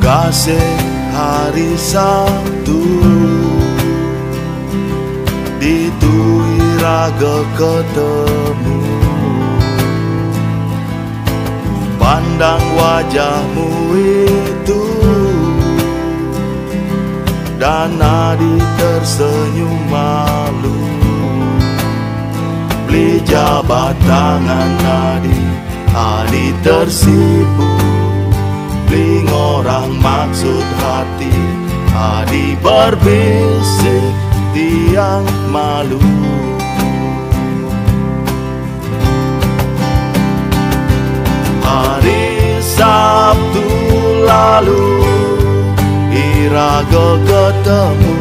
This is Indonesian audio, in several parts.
Kasih hari Sabtu ditui raga ketemu, pandang wajahmu itu dan Adi tersenyum malu. Beli jabat tangan Adi tersipu. Beli orang maksud hati, Adi berbisik tiang malu. Hari Sabtu lalu iraga ketemu,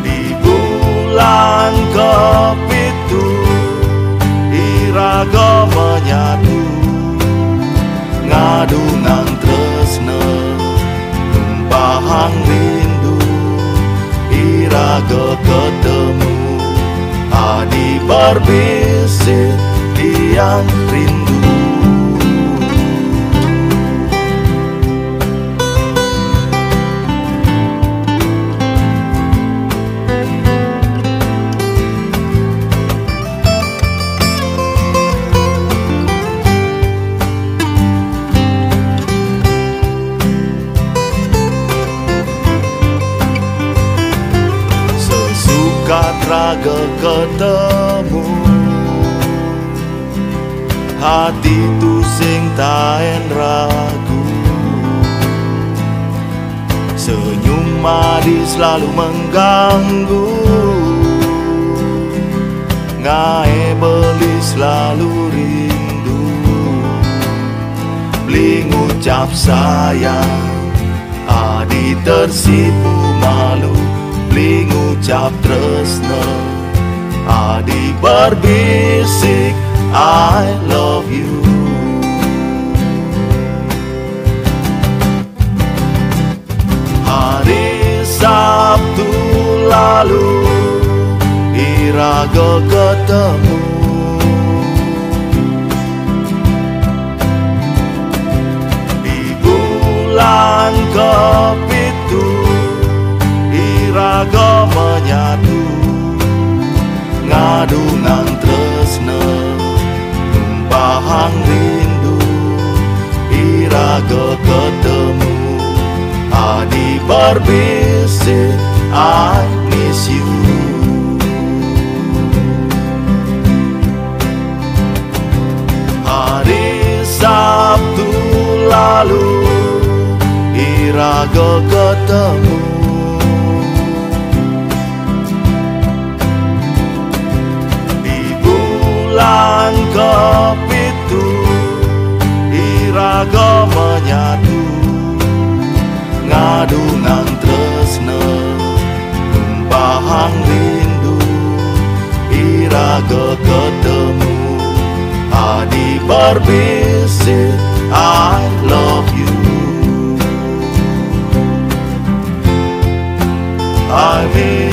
di bulan kepitu iraga menyatu, ngadungang tresna tumpahang rindu. Iraga ketemu, Adi berbisik tiang rindu. Raga ketemu, hati tu sing taen ragu. Senyum Adi selalu mengganggu, ngae beli selalu rindu. Beli ngucap sayang, Adi tersipu malu. Beli ngucap tresna, Adi berbisik I love you. Hari Sabtu lalu iraga ketemu, di bulan kepitu iraga menyatu, ngadungang tresna tumpahang rindu. Iraga ketemu, Adi berbisik I miss you. Hari Sabtu lalu iraga ketemu, bulan kepitu iraga menyatu, ngadungang tresna tumpahang rindu. Iraga ketemu, Adi berbisik I love you. I miss